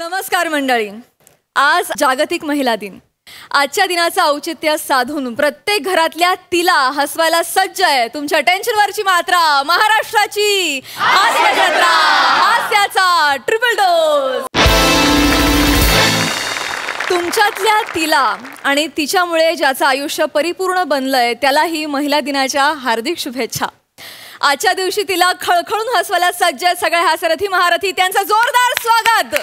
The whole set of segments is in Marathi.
नमस्कार मंडळी, आज जागतिक महिला दिन. आजच्या दिनाचं औचित्य साधून प्रत्येक घरातल्या तिला हसवायला सज्ज आहे तुमच्या टेन्शनवरची मात्रा, महाराष्ट्राची हास्य जत्रा, हास्याचा ट्रिपल डोस. तुमच्यातल्या तिला आणि तिच्यामुळे ज्याचं आयुष्य परिपूर्ण बनलंय त्याला ही महिला दिनाच्या हार्दिक शुभेच्छा. आजच्या दिवशी तिला खळखळून हसवायला सज्ज सगळे हास्यरथी महारथी, त्यांचं जोरदार स्वागत.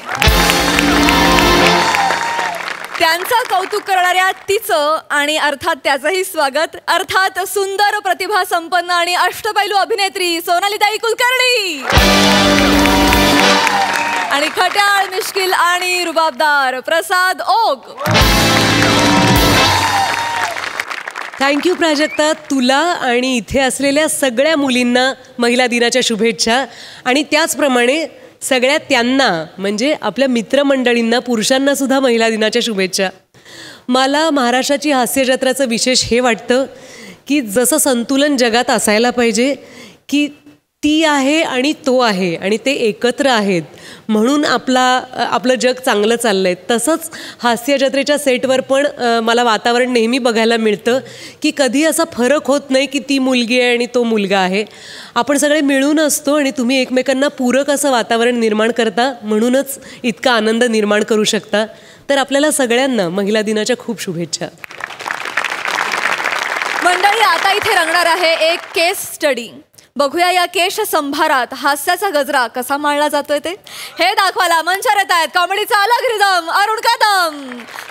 त्यांचं कौतुक करणाऱ्या तिचं आणि अर्थात त्याचंही स्वागत. अर्थात सुंदर प्रतिभा संपन्न आणि अष्टपैलू अभिनेत्री सोनालीताई कुलकर्णी आणि खट्याळ, मिश्किल आणि रुबाबदार प्रसाद ओक. थँक्यू प्राजक्ता. तुला आणि इथे असलेल्या सगळ्या मुलींना महिला दिनाच्या शुभेच्छा. आणि त्याचप्रमाणे सगळ्या त्यांना म्हणजे आपल्या मित्रमंडळींना, पुरुषांना सुद्धा महिला दिनाच्या शुभेच्छा. मला महाराष्ट्राची हास्यजत्राचं विशेष हे वाटतं की जसं संतुलन जगात असायला पाहिजे की ती आहे आणि तो आहे आणि ते एकत्र आहेत म्हणून आपलं जग चांगलं चाललंय. तसंच हास्यजत्रेच्या सेटवर पण मला वातावरण नेहमी बघायला मिळतं की कधी असा फरक होत नाही की ती मुलगी आहे आणि तो मुलगा आहे. आपण सगळे मिळून असतो आणि तुम्ही एकमेकांना पूरक असं वातावरण निर्माण करता, म्हणूनच इतका आनंद निर्माण करू शकता. तर आपल्याला सगळ्यांना महिला दिनाच्या खूप शुभेच्छा. मंडळी, आता इथे रंगणार आहे एक केस स्टडी. बघूया या केश संभारात हास्याचा गजरा कसा माळला जातोय ते. हे दाखवायला मंचावर येत आहेत कॉमेडीचा अलग रिदम अरुण कदम,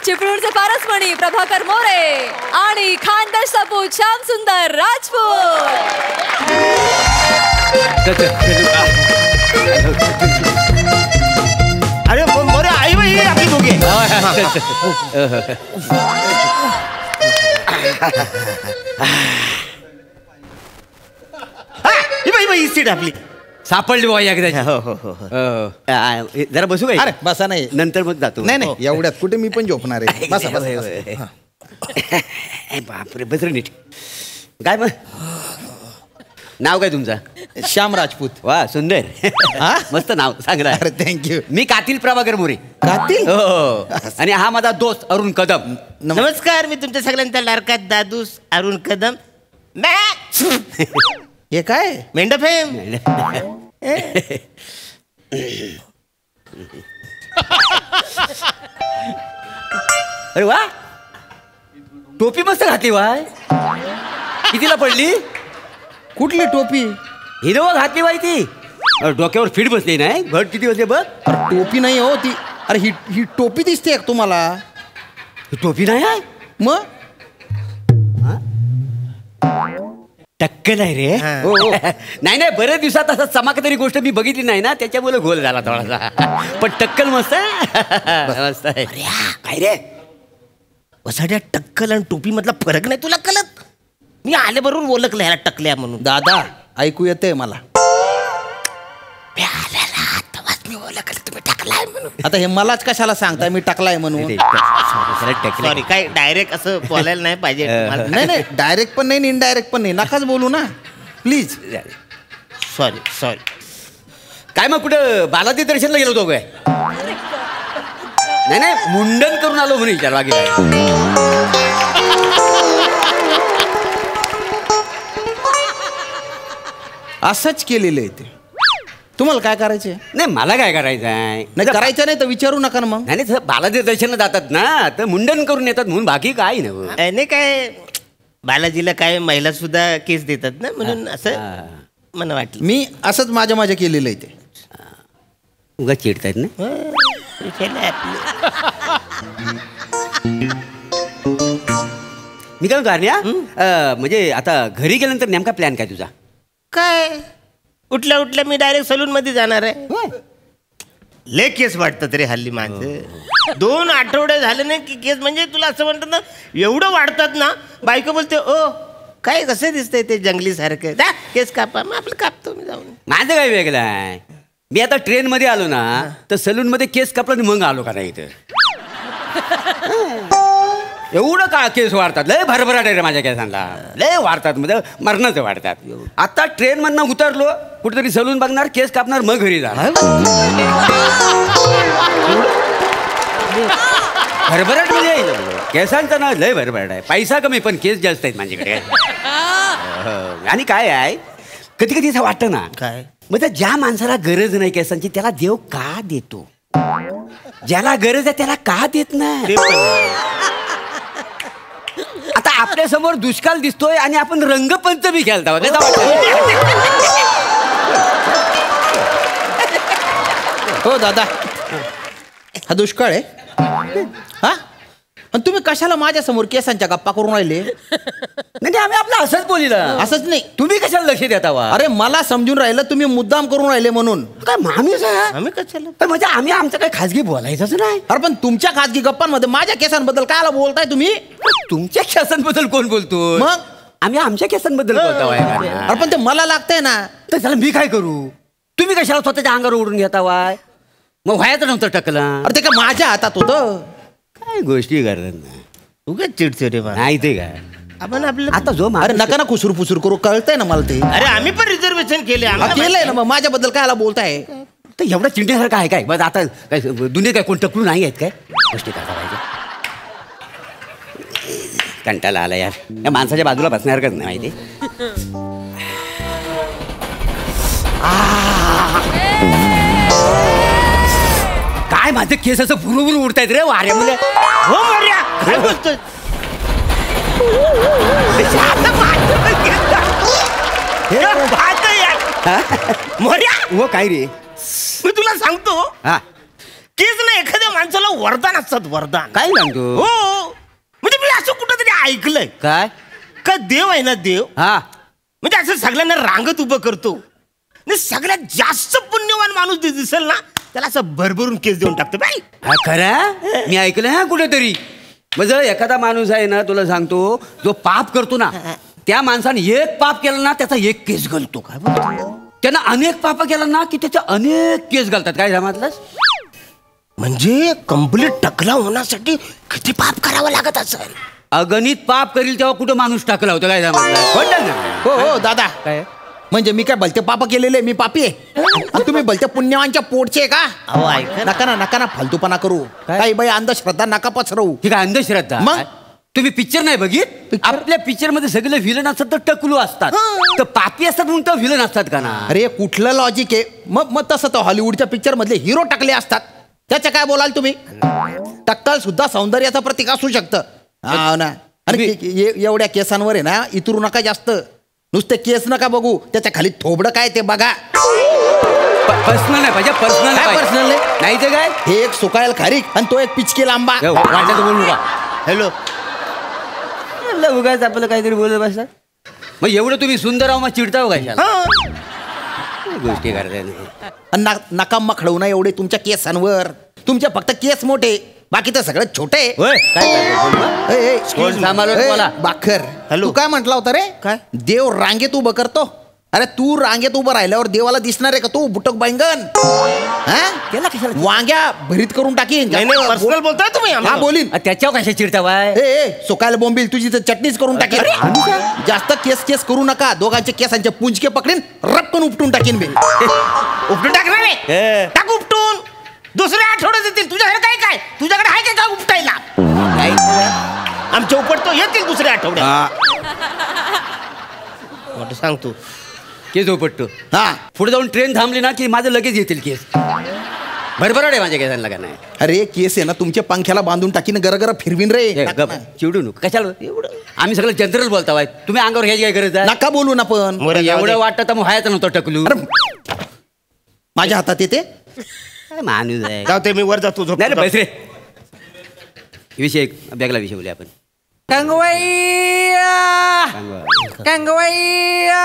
चिपळूणचे पारसमणी प्रभाकर मोरे आणि खानदेश सपूत श्याम सुंदर राजपूत. अरे मोरे आई बाई आपली दोघे. ही सीट आपली सापडली बाई एकदा. हो हो हो. जरा बसू काय? अरे बसा, नाही नंतर मग जातो. नाही नाही एवढ्यात कुठे मी पण झोपणार आहे. बसा बसा. बापरे, बस रे नीट. काय मग नाव काय तुमचं? श्याम राजपूत. वा, सुंदर. मस्त नाव, चांगलं. अरे थँक्यू. मी कातील प्रभाकर मोरे. कातील? हो. आणि हा माझा दोस्त अरुण कदम. नमस्कार, मी तुमच्या सगळ्यांचा लाडका दादूस अरुण कदम. हे काय? मेंढफेम. अरे वा, टोपी मस्त घातली वाय. कितीला पडली? कुठली टोपी? हिरवा घातली बाई ती. डोक्यावर फिट बसली नाही. घट किती बसले बघ. टोपी नाही हो ती. अरे ही टोपी दिसते का तुम्हाला? ही टोपी नाही आहे मग टक्कल आहे रे. नाही नाही, बरेच दिवसात असं चमकदारी गोष्ट मी बघितली नाही ना, त्याच्यामुळे गोल झाला थोडासा. पण टक्कल मस्त आहे. मस्त आहे. काय रे वसाड्या, टक्कल आणि टोपी मधला फरक नाही तुला कळत? मी आल्याबरोबर ओळखलं ह्याला टकल्या म्हणून. दादा ऐकू येते मला. मी ओळखलं तुम्ही टकलाय म्हणून. आता हे मलाच कशाला सांगताय मी टाकलाय म्हणून? सॉरी, काय डायरेक्ट असं बोलायला नाही पाहिजे. नाही नाही, डायरेक्ट पण नाही, इनडायरेक्ट पण नाही. नकाच बोलू ना प्लीज. सॉरी. काय मग कुठं बालाजी दर्शनला गेलो होतो काय? नाही नाही, मुंडन करून आलो म्हणून विचार. बाकी असंच केलेलं आहे ते. तुम्हाला काय करायचंय? नाही, मला काय करायचं आहे? नाही करायचं नाही तर विचारू नका ना मग. नाही नाही, बालाजी दर्शनला जातात ना, तर मुंडन करून येतात म्हणून, बाकी काय नाही. काय बालाजीला काय महिला सुद्धा केस देतात ना, म्हणून असं मला वाटलं. मी असंच माझ्या केलेलं आहे ते. उगा चिडतायत ना. मी काय करण्या, म्हणजे आता घरी गेल्यानंतर नेमका प्लॅन काय तुझा? काय उठल्या मी डायरेक्ट सलून मध्ये जाणार आहे. लय केस वाटतात रे हल्ली माणसं. 2 आठवडे झाले नाही की केस, म्हणजे तुला असं म्हणतात ना, एवढं वाढतात ना. बायको बोलते ओ काय कसं दिसतंय ते जंगली सारखं, जा केस कापा. मग आपलं कापतो मी जाऊन. माझं काय वेगळं आहे. मी आता ट्रेन मध्ये आलो ना, तर सलून मध्ये केस कापला मग आलो का नाही इथं. एवढं का केस वाढतात? लय भरभराट आहे रे माझ्या केसांना. लय वाढतात, म्हणजे मरणाचं वाढतात. आता ट्रेन मधनं उतरलो, कुठेतरी सलून बघणार, केस कापणार, मग घरी जाणार. भरभराट म्हणजे केसांचा ना लय भरभराट आहे. पैसा कमी पण केस जास्त आहेत माझ्याकडे. आणि काय आहे कधी कधी असं वाटतं ना काय म्हणजे ज्या माणसाला गरज नाही केसांची त्याला देव का देतो, ज्याला गरज आहे त्याला का देत नाही. ते पण आहे. आता आपल्या समोर दुष्काळ दिसतोय आणि आपण रंगपंचमी खेळता हो दादा, हा दुष्काळ आहे हा. आणि तुम्ही कशाला माझ्या समोर केसांच्या गप्पा करून राहिले? नाही आम्ही आपलं असंच बोलिलं. असंच नाही. तुम्ही कशाला लक्ष देता वा? अरे मला समजून राहिलं तुम्ही मुद्दाम करून राहिले म्हणून. काय माणूस आहे आम्ही कशाला पण म्हणजे आम्ही आमचं काही खाजगी बोलायचंच नाही. अरे पण तुमच्या खाजगी गप्पांमध्ये माझ्या केसांबद्दल काय बोलताय तुम्ही? तुमच्या केसांबद्दल कोण बोलतो? मग आम्ही आमच्या केसांबद्दल बोलतो. अरे पण ते मला लागतंय ना. तर त्याला मी काय करू? तुम्ही कशाला स्वतःच्या अंगावर उडून घेता वाय? मग व्हायचं नव्हतं टकला. अरे ते काय माझ्या हातात होतं? काय गोष्टी करतात ना उगाच चिडचिडे बा. नाही ते काय आपण आपलं आता जो अरे माणूस- नका ना खुसूर फुसूर करू, कळतंय ना मला ते. अरे आम्ही पण रिझर्वेशन केले हा, आम्हाला केलंय ना. मग माझ्याबद्दल काय बोलताय? तर एवढं चिंतेसारखं आहे काय? बस आता काय दुनियेत काय कोण टकलू नाही आहेत काय गोष्टी करता पाहिजे. कंटाळा आला यार, या माणसाच्या बाजूला बसण्यासारखंच नाही माहिती. काय माझं केस असं भुरुभुर उडतायत रे वाऱ्यामुळे. हो मर्या काय बोलतोय? मर्या हो काय रे? मी तुला सांगतो हा केस ना एखाद्या माणसाला वरदान असतात, वरदान. काय सांगतो? हो म्हणजे मी असं कुठं तरी ऐकलंय काय? का देव आहे ना, देव हा म्हणजे असं सगळ्यांना रांगत उभं करतो आणि सगळ्यात जास्त पुण्यवान माणूस दिसेल ना त्याला असं भरभरून केस देऊन टाकतो बाई. हा खरा मी ऐकलं हा कुठेतरी. म्हणजे एखादा माणूस आहे ना तुला सांगतो जो पाप करतो ना त्या माणसाने एक पाप केलं ना त्याचा एक केस घालतो. काय त्यानं अनेक पाप केलं ना की त्याच्या अनेक केस घालतात. काय जमातलंस? म्हणजे कंप्लीट टकला होण्यासाठी किती पाप करावं लागत असेल. अगणित पाप करील तेव्हा कुठं माणूस टाकला होता. काय जमातलं? हो हो दादा, काय म्हणजे मी काय भलते पाप केलेले? मी पापी आहे आणि तुम्ही भलते पुण्यवानच्या पोटचे आहे का? अहो ऐका ना. नका ना, नका ना फालतूपणा करू. काही बाई अंधश्रद्धा नका पसरवू. ही काय अंधश्रद्धा? मग? तुम्ही पिक्चर नाही बघित? Picture? आपल्या पिक्चर मध्ये सगळे विलन असतात तर टकलू असतात, तर पापी असतात म्हणून तर विलन असतात का ना? अरे कुठलं लॉजिक आहे? मग तसं तर हॉलिवूडच्या पिक्चर मधले हिरो टकले असतात, त्याचं काय बोलाल तुम्ही? टक्कल सुद्धा सौंदर्याचं प्रतीक असू शकतं. हा ना. अरे एवढ्या केसांवर आहे ना इतरू नका जास्त. नुसते केस नका बघू, त्याच्या खाली थोबडं काय ते बघा. पर्सनल नाही पाहिजे. पर्सनल काय personal नाही? नाही ते काय हे एक सुकायल खारीक आणि तो एक पिचकेल आंबा. वाटलं तर बोलू का? हॅलो उगाच आपलं काहीतरी बोलत बसतात. मग एवढं तुम्ही सुंदर आहो मग चिडताव काय गोष्टी करताय नाही. आणि नका मखडवू ना एवढे तुमच्या केसांवर. तुमचे फक्त केस मोठे, बाकी तर सगळं छोटे. होय काय कोण सांभाळलं तुम्हाला? बाखर हॅलो. तू काय म्हटला होता रे? काय? देव रांगेत उभं करतो. अरे तू रांगेत उभं राहिल्यावर देवाला दिसणार आहे का तू बुटक बैंगन? त्याला कशाला? वांग्या भरीत करून टाकीन. नाही नाही पर्सनल बोलताय तुम्ही हा आम्हाला? बोलीन. त्याच्यावर कशा चिडता बाय? सोकायला बोंबील तुझी तर चटणीच करून टाकीन. जास्त केस केस करू नका. दोघांचे केसांचे पुंजके पकडीन रपकन उपटून टाकीन मी. उपटून टाकणार हे. आहे? टाक उपटून. दुसऱ्या आठवड्यात येतील. तुझ्याकडे काय तुझ्याकडे आहे का उपटायला? आमच्या उपटतो येतील दुसऱ्या आठवड्यात. मोठं सांगतो केस उपटतो. हा पुढे जाऊन ट्रेन थांबली ना की माझं लगेच येतील केस. भरभराट आहे माझ्या केसांना का नाही? अरे केस आहे ना तुमच्या पंख्याला बांधून टाकीन गरगर फिरवीन रे. हे, गप, चिडू नको. कशाला एवढं? आम्ही सगळं जनरल बोलता बाय. तुम्ही अंगावर घ्यायची काय गरज आहे? नका बोलू ना पण. मोरे जाऊ दे. एवढं वाटतं तर मग व्हायचं नव्हतं टकलू. अरे माझ्या हातात येते. काय माणूस आहे. जाऊ ते मी वर जातो झोपतो. नाही रे पैसे विषय बॅगला विषय बोलूया आपण. कंगवैया कंगवैया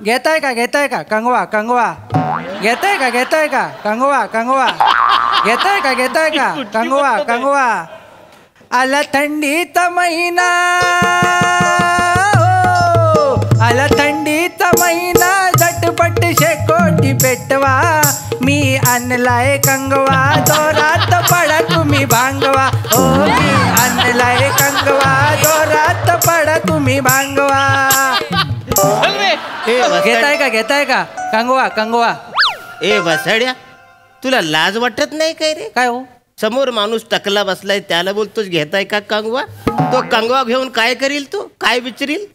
घेताय का कंगवा घेताय का कंगवा घेताय का कंगवा आला थंडीचा महिना आला थंडीचा महिना झटपट शेकोटी पेटवा मी आणलाय कंगवा दोरात पडा तुम्ही भांगवा हो मी आणलाय कंगवा दोरात पडा तुम्ही भांगवा घेताय का कंगवा ए बसाड्या तुला लाज वाटत नाही काय रे? काय हो समोर माणूस टकला बसलाय त्याला बोलतोस घेताय का कंगवा? तो कंगवा घेऊन काय करील? तू काय विचारील?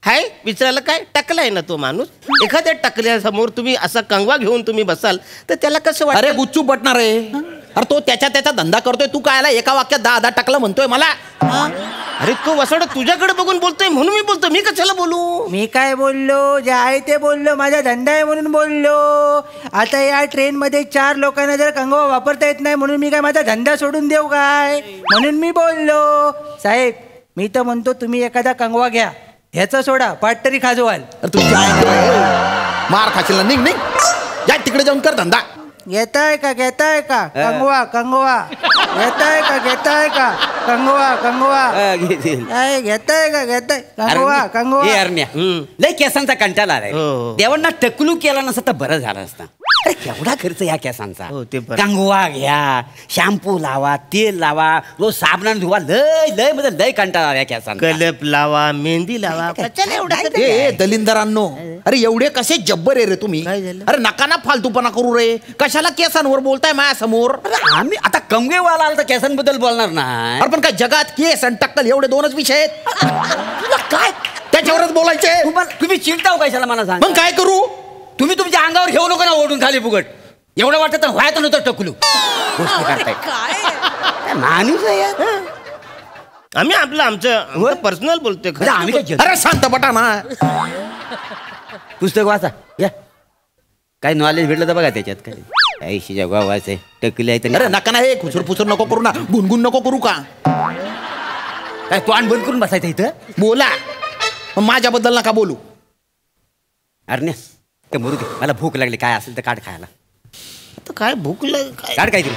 हाय विचारायला काय? टकलाय ना तो माणूस. एखाद्या टकल्यासमोर तुम्ही असा कंगवा घेऊन तुम्ही बसाल तर त्याला कसं अरे वाटतं? गुच्चू बटणार आहे. अरे तो त्याचा धंदा करतोय, तू काय एका वाक्यात 10 टाकलं म्हणतोय मला? अरे तो वसाड तुझ्याकडे बघून बोलतोय म्हणून मी बोलतो. मी कशाला बोलू? मी काय बोललो? जे आहे ते बोललो. माझा धंदा आहे म्हणून बोललो. आता या ट्रेनमध्ये 4 लोकांना जर कंगवा वापरता येत नाही म्हणून मी काय माझा धंदा सोडून देऊ काय? म्हणून मी बोललो. साहेब मी तर म्हणतो तुम्ही एखादा कंगवा घ्या, ह्याचा सोडा पाठ तरी खाजवाल. अरे तुझी आहे मार खाशील ना. निघ निघ जा तिकडे जाऊन कर धंदा. घेताय का कंगवा कंगवा घेताय का कंगवा काय घेताय कंगवा कंगवा? ए अरण्या, लय केसांचा कंटाळा आलाय. हो. देवांना टकलू केला नसता तर बरं झालं असतं. अरे केवढा खर्च या केसांचा. हो, ते बरं. कंगवा घ्या, शॅम्पू लावा, तेल लावा, रोज साबणाने धुवा. लय म्हणजे लय कंटाळा आला या केसांचा. कलप लावा, मेहंदी लावा. कशाला एवढा ए दलिंदरांनो, अरे एवढे कसे जब्बर आहे रे तुम्ही? काय झालं? अरे नका ना फालतूपणा करू रे. कशाला केसांवर बोलताय माझ्या समोर? आम्ही आता कंगवेवाला आला तर केसांबद्दल बोलणार नाही. अरे पण काय जगात केस आणि टक्कल एवढे 2च विषय आहेत? तुला काय त्याच्यावरच बोलायचे? तुम्ही चिडताव कशाला मला सांग. मग काय करू? तुम्ही तुमच्या अंगावर घेऊ नका ना ओढून खाली फुगट. एवढं वाटत तर व्हायचं नव्हतं टकलू. गोष्टी करताय काय माणूस आहे यार. आम्ही आमचं पर्सनल बोलतोय अरे आम्ही काय जग- अरे शांत बटा ना. पुस्तक वाचा या. काय नॉलेज भेटलं तर बघा त्याच्यात. काय ऐशी जगा वाचाय टकली आहे अरे तर नका ना. हे खुसर फुसर नको करू ना. गुणगुण नको करू का? काय तोंड बंद करून बसायचं इथं. बोला माझ्याबद्दल नका बोलू. अरे ते मरू दे. मला भूक लागली. काय असेल तर काढ खायला. आता काय भूक काय? काढ काहीतरी.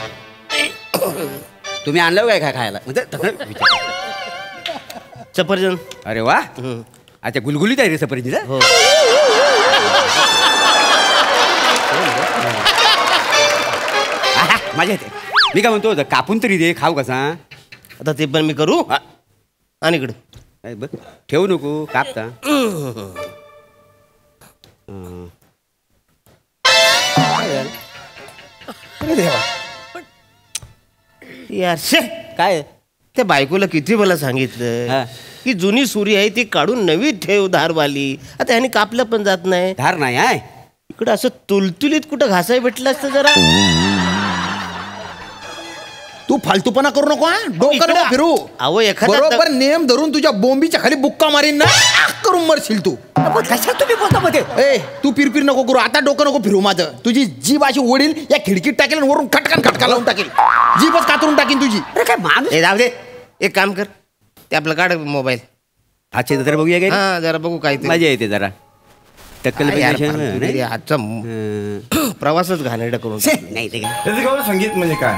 तुम्ही आणलं काय खायला म्हणजे तसं विचार. सफरचंद. अरे वा. अच्छा गुलगुलीत आहे रे सफरचंद. हो. माझ्या येते. मी काय म्हणतो कापून तरी दे खाऊ कसा. आता ते पण मी करू. आणि इकडे काय बघ ठेवू नको कापता. यार शे काय त्या बायकोला किती मला हा. सांगितलं की जुनी सुरी आहे ती काढून नवी ठेव धारवाली. आता ह्यानी कापलं पण जात नाही. धार नाही आहे. इकडं असं तुलतुलीत कुठं घासाय भेटलं असतं जरा. तू फालतूपणा करू नको. हा डोकं इकडं- नको फिरू. अहो एखादा बरोबर नेम धरून तुझ्या बोंबीच्या खाली बुक्का मारीन ना. करून मरशील तू. कशा तुम्ही बोलता मध्ये. ए तू पिरपिर नको करू. आता डोकं नको फिरू माझं. तुझी जीभ अशी ओढील या खिडकीत टाकेल आणि वरून खटकन खटका लावून टाकेल. जीभच कातरून टाकीन तुझी. अरे काय माणूस. ए जाऊ दे. एक काम कर ते आपलं काढ मोबाईल. अच्छा जरा बघूया काय. हा जरा बघू काय ते. मजा येते जरा. टक्कल काय यार, नाही फालतू रे, आजचा प्रवासच घाणेरडा करून टाकला. नाही ते काय त्याचं गाव संगीत म्हणजे काय?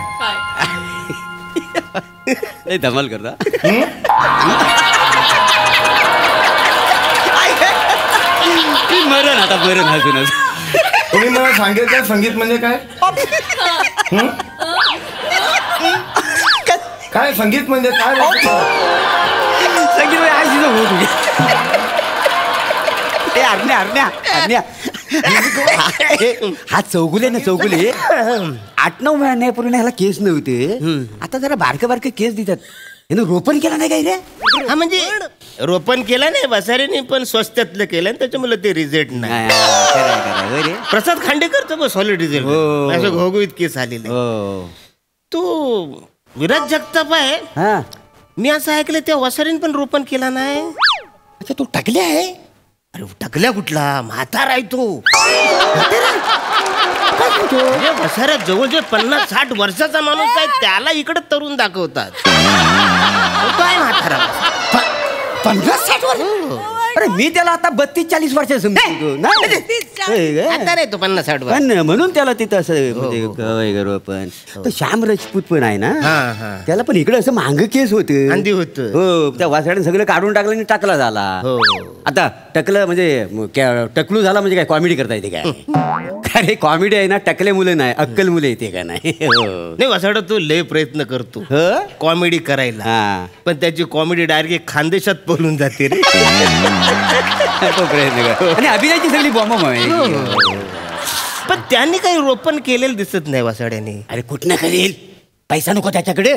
लय धमाल करता. मरण आता मरण हसूनच. तुम्ही मला सांगितलं संगीत म्हणजे काय? काय संगीत म्हणजे काय? संगीत आज होत ते अरण्या अरण्या अरण्या हा चौगुले ना चौगुले 8-9 महिन्यापूर्वी ह्याला केस नव्हते. आता जरा बारके केस देतात. यानं रोपण केला नाही काय रे. हा म्हणजे रोपण केलं नाही बसाऱ्याने पण स्वस्तातलं केलं आणि त्याच्यामुळे ते रिझल्ट नाही. रे प्रसाद खांडेकरचं बस सॉलिड रिझल्ट. हो. असं घोघवीत केस आलेले. हो तो विराज जगताप आहे. हा. मी असं ऐकलं त्या वसारीने पण रोपण केला नाही. अच्छा तू टाकले आहे. अरे टकल्या कुठला म्हातारा आहे तो. वसाऱ्यात जवळजवळ 50-60 वर्षाचा माणूस आहे त्याला इकडे तरुण दाखवतात. तो काय म्हातारा 50-60 वर्ष. अरे मी त्याला आता 32-40 वर्ष समजतो ना. आता नाही तो 50-60 वर्ष. पण म्हणून त्याला तिथं असं म्हणजे वगैरे पण तो श्याम राजपूत पण आहे ना. हा, हा. त्याला पण इकडे असं मांग केस होत. अंधी होतं. हो त्या वासाड्याने सगळं काढून टाकलं आणि टाकला झाला. हो. आता टकलं म्हणजे टकलू झाला म्हणजे काय कॉमेडी करता येते काय. अरे कॉमेडी आहे ना. टकले मुलं नाही अक्कल मुलं येते का नाही. हो. नाही वसाडा तो लय प्रयत्न करतो हो? कॉमेडी करायला. हा. पण त्याची कॉमेडी डायरेक्ट खानदेशात पळून जाते रे. तो प्रयत्न कर. आणि अभिनयाची सगळी बॉम्ब आहे. पण त्यांनी काही रोपण केलेलं दिसत नाही वसाड्याने. अरे कुठनं करेल. पैसा नको त्याच्याकडे.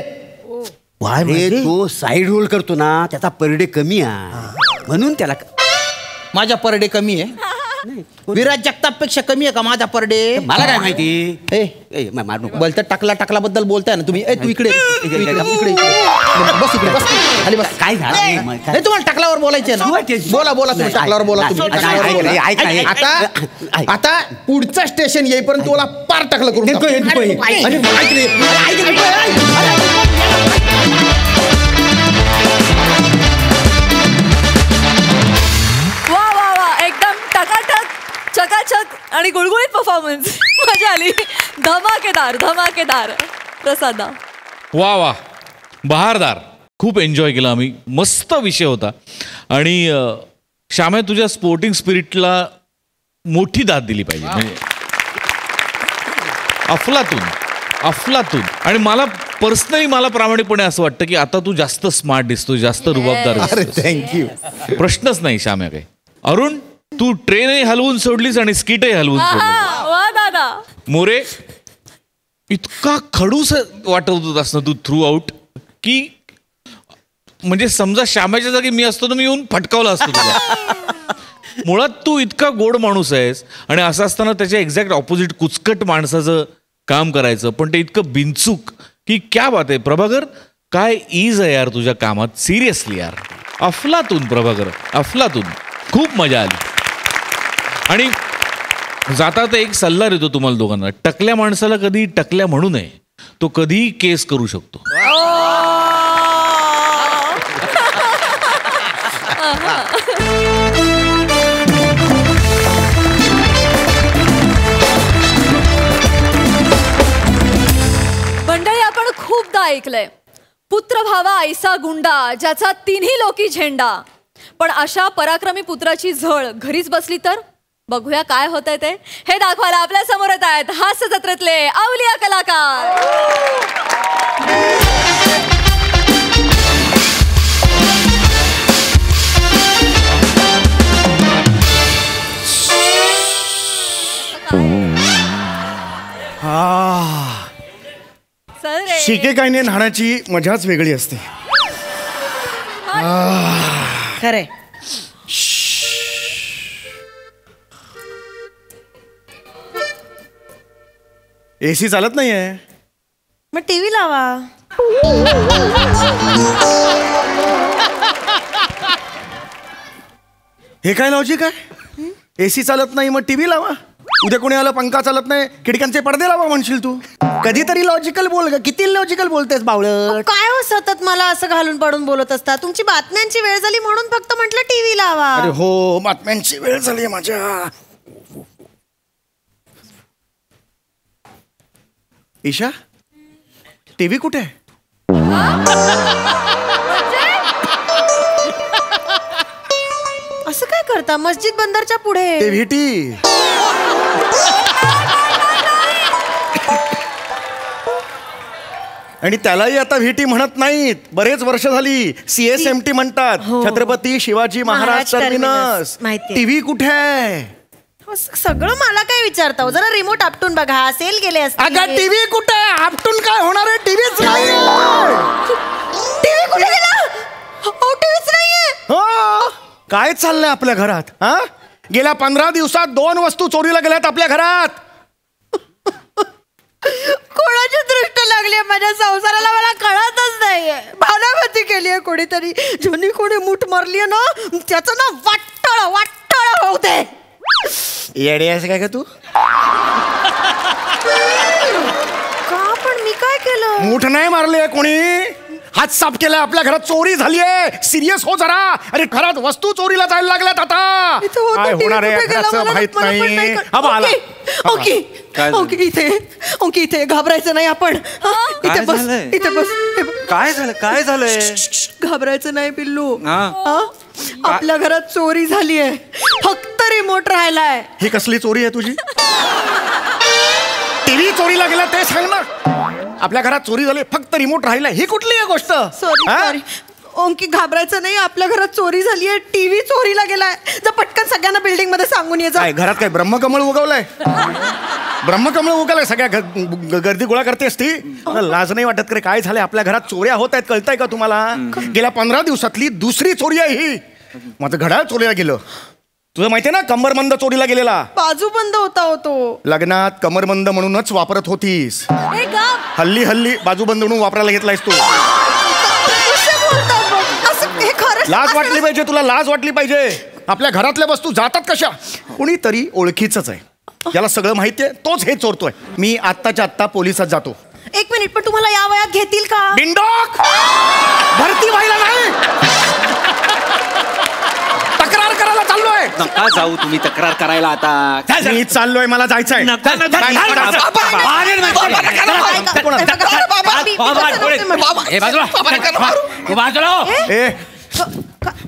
अरे तो साईड रोल करतो ना, त्याचा पर डे कमी आहे म्हणून त्याला. माझा पर डे कमी आहे? विराज जगताप पेक्षा कमी आहे का माझा पर डे? मला काय माहिती. मारू नको. बोलता टाकला बद्दल बोलताय ना तुम्ही. तू इकडे बस, इकडे बस, खाली बस. काय झालं? नाही तुम्हाला टाकलावर बोलायचे ना. बोला तुम्ही टाकलावर बोला तुम्ही. आता पुढचं स्टेशन येईपर्यंत तुला पार टाकलं करून. वा वा वा, एकदम टकाटक चकाचक आणि गुळगुळीत परफॉर्मन्स. मजा आली. धमाकेदार धमाकेदार. प्रसादा. वा वा, बहारदार. खूप एन्जॉय केला आम्ही. मस्त विषय होता. आणि श्याम्या, तुझ्या स्पोर्टिंग स्पिरिटला मोठी दाद दिली पाहिजे. म्हणजे अफलातून. आणि मला पर्सनली प्रामाणिकपणे असं वाटतं की आता तू जास्त स्मार्ट दिसतो, जास्त रुबाबदार दिसतोस. थँक्यू. प्रश्नच नाही श्याम्या काही. अरुण, तू ट्रेनही हलवून सोडलीस आणि स्किटही हलवून सोडलीस. वा दादा. मोरे, इतका खडूस वाटत होतास ना तू थ्रू आउट की म्हणजे समजा श्यामाच्या जागी मी असतो तर मी येऊन फटकावला असतो तुला. मुळात तू इतका गोड माणूस आहेस आणि असं असताना त्याच्या एक्झॅक्ट ऑपोजिट कुचकट माणसाचं काम करायचं, पण ते इतकं बिनचूक की क्या बात आहे. प्रभाकर, काय ईज आहे यार तुझ्या कामात. सिरियसली यार, अफलातून प्रभाकर, अफलातून. खूप मजा आली. आणि जाता तर एक सल्ला देतो तुम्हाला दोघांना. टकल्या माणसाला कधी टकल्या म्हणू नये. तो कधीही केस करू शकतो. मंडळी, आपण खूपदा ऐकलंय, पुत्र भावा ऐसा गुंडा ज्याचा तिन्ही लोकी झेंडा. पण अशा पराक्रमी पुत्राची झळ घरीच बसली तर बघूया काय होतंय ते. हे दाखवायला आपल्या समोर येत आहेत हास्य जत्रेतले अवलिया कलाकार. शिकेकाईने न्हाण्याची मजाच वेगळी असते. खरंय. एसी चालत नाहीये. मग टीव्ही लावा. हे काय लॉजिक आहे? एसी चालत नाही मग टीव्ही लावा. उद्या कोणी आलं पंखा चालत नाही खिडक्यांचे पडदे लावा म्हणशील तू. कधीतरी लॉजिकल बोल ग. किती लॉजिकल बोलतेस बावळट. काय हो सतत मला असं घालून पाडून बोलत असता. तुमची बातम्यांची वेळ झाली म्हणून फक्त म्हटलं टीव्ही लावा. अरे हो, बातम्यांची वेळ झाली माझ्या. ईशा, टीव्ही कुठे आहे? असं काय करता? मस्जिद बंदरच्या पुढे. ते व्हीटी. आणि त्यालाही आता व्हीटी म्हणत नाहीत. बरेच वर्ष झाली CSMT म्हणतात. छत्रपती शिवाजी महाराज टर्मिनस. टीव्ही कुठे आहे? सगळं मला काय विचारता? जरा रिमोट आपटून बघा. सेल गेले असते. अगं टीव्ही कुठे आहे? आपटून काय होणार आहे? टीव्हीच नाही. टीव्ही कुठे गेला? टीव्हीच नाहीये. हो, काय चाललंय आपल्या घरात? हा, गेल्या 15 दिवसात 2 वस्तू चोरीला गेल्यात आपल्या घरात. कोणाची दृष्ट लागली माझ्या संसाराला मला कळतच नाहीये. भावनावती केली आहे कोणीतरी. ज्यांनी कोणी मूठ मारली ना त्याचं ना वाटळ होते. येडे आहेस काय का तू? का पण मी काय केलं? मूठ नाही मारली कोणी. हात साफ केलाय. आपल्या घरात चोरी झालीये. सिरियस हो जरा. अरे घरात वस्तू चोरीला जायला लागल्यात आता. काय होणार आहे घराचं माहित नाही. इथे घाबरायचं नाही आपण. इथे बस. काय झालं? काय झालंय? घाबरायचं नाही पिल्लू. आपल्या घरात चोरी झालीये. फक्त रिमोट राहिलाय. ही कसली चोरी आहे तुझी? टीव्ही चोरीला गेला ते सांग ना. आपल्या घरात चोरी झाली, फक्त रिमोट राहिला. ही कुठली आहे गोष्ट? सॉरी ओंकी, घाबरायचं नाही. आपल्या घरात चोरी झालीये. टीव्ही चोरीला गेलाय. जर पटकन सगळ्यांना बिल्डिंग मध्ये सांगून ये जा. घरात काय ब्रह्मकमळ उगवलंय? ब्रह्मकमळ उगाला सगळ्या गर्दी गोळा करते असती. लाज नाही वाटत करे? काय झालंय आपल्या घरात? चोऱ्या होत आहेत, कळतंय का तुम्हाला? गेल्या 15 दिवसातली दुसरी चोरी आहे ही. माझं घड्याळ चोरीला गेलं. तुझं माहितीये ना, कमरबंद चोरीला गेलेला. बाजूबंद होता तो. लग्नात कमरबंद म्हणूनच वापरत होतीस. हल्ली हल्ली बाजूबंद म्हणून वापरायला घेतलायस तू. लाज वाटली पाहिजे तुला, लाज वाटली पाहिजे. आपल्या घरातल्या वस्तू जातात कशा? कुणीतरी ओळखीच आहे, याला सगळं माहितीये, तोच हे चोरतोय. मी आत्ताच्या आत्ता पोलिसात जातो. 1 मिनिट, पण तुम्हाला या वयात घेतील का? बिंडोक, भरती व्हायला नाही, तक्रार करायला चाललोय. नका जाऊ तुम्ही तक्रार करायला आता. मी चाललोय, मला जायचंय.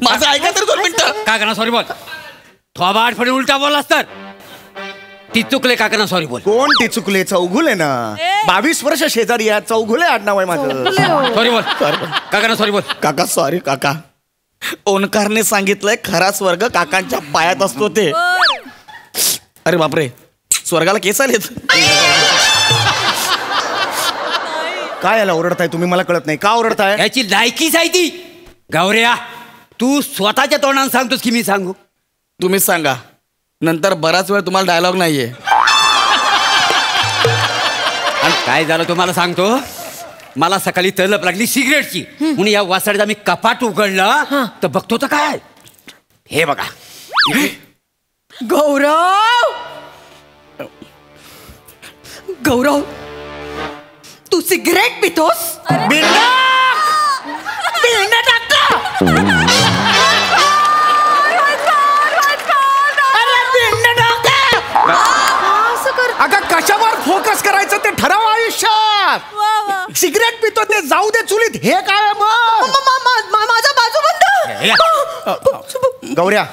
माझं ऐका तर 2 मिनिटं. काय करणार? सॉरी बोल. थोबाड फडून उलटा बोललास तर ती चुकले. काय करणार? सॉरी बोल. कोण ती चुकले? चौघुले ना. 22 वर्ष शेजारी आहे. चौघुले आडनाव आहे माझं. सॉरी बोल. काय करणार? सॉरी बोल. काका सॉरी काका. ओंकारने सांगितलंय खरा स्वर्ग काकांच्या पायात असतो ते. अरे बापरे, स्वर्गाला केस आलेत. काय याला ओरडताय तुम्ही? मला कळत नाही का ओरडताय. याची लायकीच आहे ती. गौऱ्या, तू स्वतःच्या तोंडाने सांगतोस की मी सांगू? तुम्हीच सांगा, नंतर बराच वेळ तुम्हाला डायलॉग नाहीये. आणि काय झालं तुम्हाला सांगतो. मला सकाळी तलप लागली सिगरेटची, म्हणून या वासाडीचा मी कपाट उघडलं तर बघतो तर काय, हे बघा. गौरव, गौरव, तू सिगरेट पितोस? अगं कशावर फोकस करायचं ते ठराव आयुष्यात. सिगरेट पितो ते जाऊ दे चुलीत, हे काय मग? माझा बाजूबंद. गौऱ्या,